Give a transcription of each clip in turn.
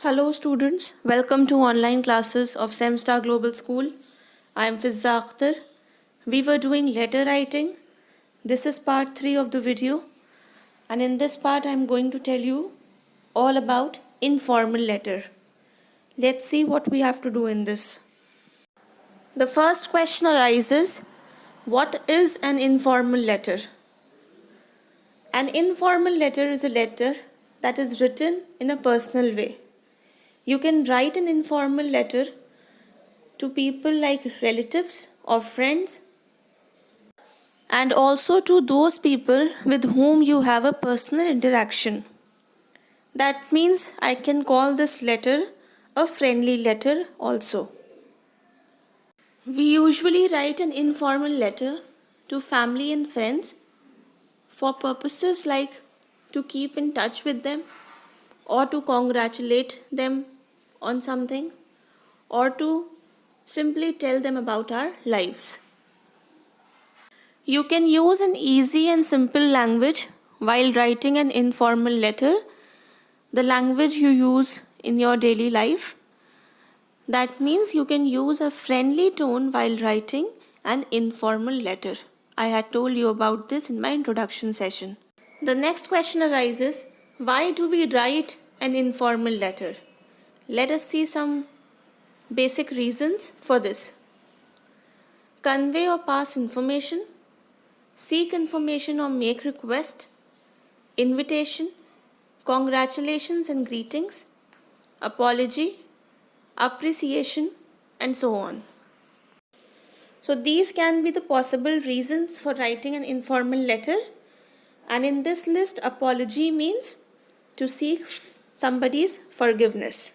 Hello students, welcome to online classes of Semstar Global School. I am Fizza Akhtar. We were doing letter writing. This is part 3 of the video, and in this part I am going to tell you all about informal letter. Let's see what we have to do in this. The first question arises, what is an informal letter? An informal letter is a letter that is written in a personal way. You can write an informal letter to people like relatives or friends, and also to those people with whom you have a personal interaction. That means I can call this letter a friendly letter also. We usually write an informal letter to family and friends for purposes like to keep in touch with them, or to congratulate them on something, or to simply tell them about our lives. You can use an easy and simple language while writing an informal letter, the language you use in your daily life. That means you can use a friendly tone while writing an informal letter. I had told you about this in my introduction session. The next question arises, why do we write an informal letter? Let us see some basic reasons for this. Convey or pass information, seek information or make request, invitation, congratulations and greetings, apology, appreciation, and so on. So these can be the possible reasons for writing an informal letter, and in this list apology means to seek somebody's forgiveness.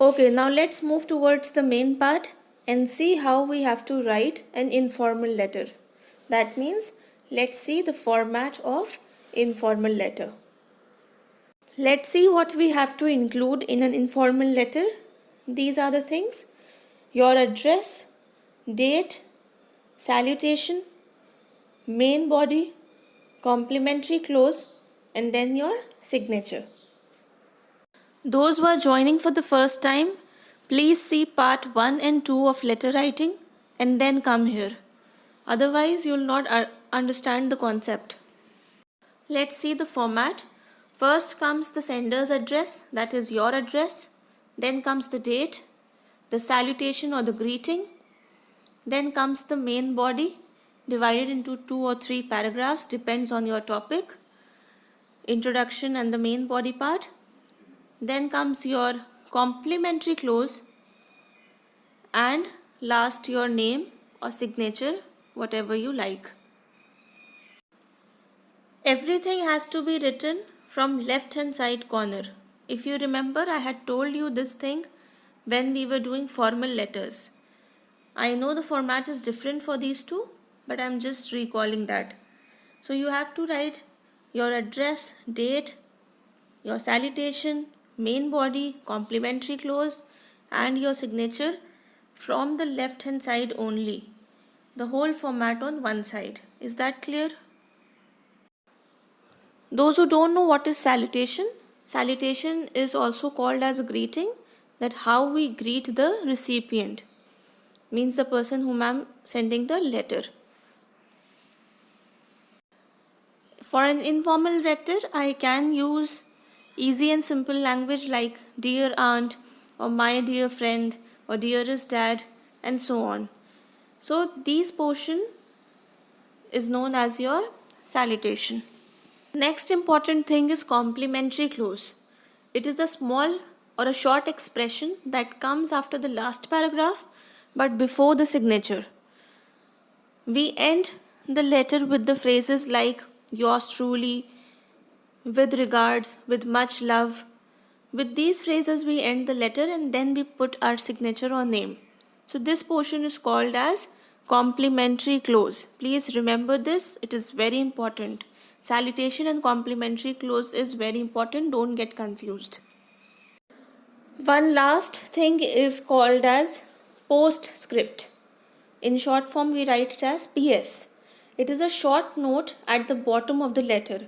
Okay, now let's move towards the main part and see how we have to write an informal letter. That means let's see the format of informal letter. Let's see what we have to include in an informal letter. These are the things: your address, date, salutation, main body, complimentary clause, and then your signature. Those who are joining for the first time, please see part 1 and 2 of letter writing and then come here. Otherwise, you will not understand the concept. Let's see the format. First comes the sender's address, that is your address. Then comes the date, the salutation or the greeting. Then comes the main body, divided into 2 or 3 paragraphs, depends on your topic. Introduction and the main body part. Then comes your complimentary clause, and last your name or signature, whatever you like. Everything has to be written from left hand side corner. If you remember, I had told you this thing when we were doing formal letters. I know the format is different for these two, but I am just recalling that. So you have to write your address, date, your salutation, main body, complimentary clause, and your signature from the left hand side only. The whole format on one side. Is that clear? Those who don't know what is salutation, salutation is also called as a greeting, that how we greet the recipient, means the person whom I am sending the letter. For an informal letter, I can use easy and simple language like dear aunt or my dear friend or dearest dad and so on. So these portion is known as your salutation. Next important thing is complimentary clause. It is a small or a short expression that comes after the last paragraph but before the signature. We end the letter with the phrases like yours truly, with regards, with much love. With these phrases we end the letter and then we put our signature or name. So this portion is called as complimentary clause. Please remember this, it is very important. Salutation and complimentary clause is very important, don't get confused. One last thing is called as postscript. In short form we write it as PS. It is a short note at the bottom of the letter.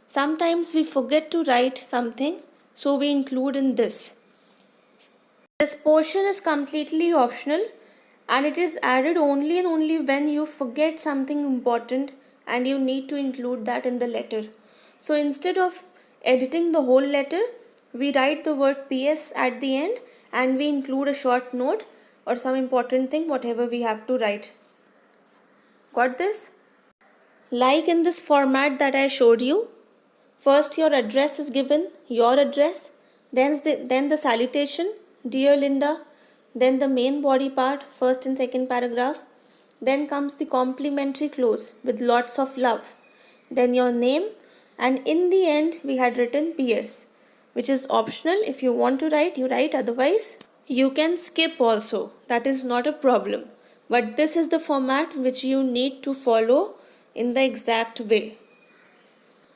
Sometimes we forget to write something, so we include in this. This portion is completely optional and it is added only and only when you forget something important and you need to include that in the letter. So instead of editing the whole letter, we write the word PS at the end and we include a short note or some important thing, whatever we have to write. Got this? Like in this format that I showed you, first your address is given, your address, then the salutation, Dear Linda, then the main body part, first and second paragraph, then comes the complimentary close with lots of love, then your name, and in the end we had written PS, which is optional. If you want to write, you write, otherwise you can skip also, that is not a problem. But this is the format which you need to follow in the exact way.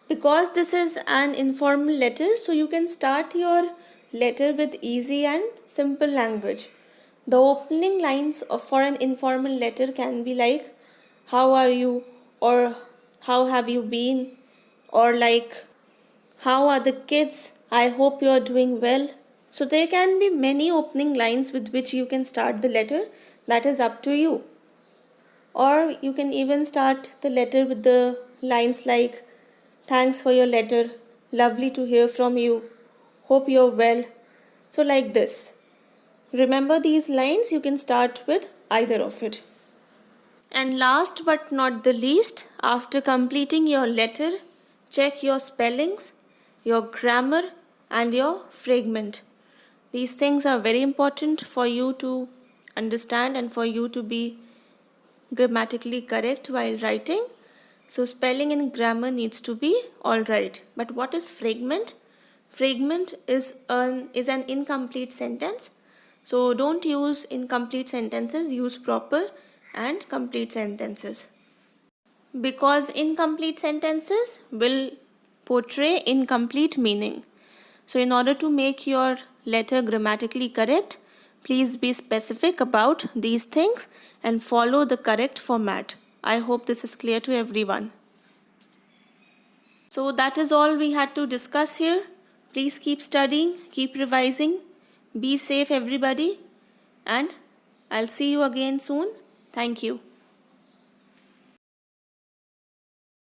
Because this is an informal letter, so you can start your letter with easy and simple language. The opening lines for an informal letter can be like, how are you, or how have you been, or like, how are the kids, I hope you are doing well. So there can be many opening lines with which you can start the letter. That is up to you. Or you can even start the letter with the lines like, thanks for your letter, lovely to hear from you, hope you're well. So like this. Remember these lines, you can start with either of it. And last but not the least, after completing your letter, check your spellings, your grammar and your fragment. These things are very important for you to understand and for you to be grammatically correct while writing. So spelling and grammar needs to be alright. But what is fragment? Fragment is an incomplete sentence. So don't use incomplete sentences, use proper and complete sentences. Because incomplete sentences will portray incomplete meaning. So in order to make your letter grammatically correct, please be specific about these things and follow the correct format. I hope this is clear to everyone. So that is all we had to discuss here. Please keep studying, keep revising. Be safe everybody, and I'll see you again soon. Thank you.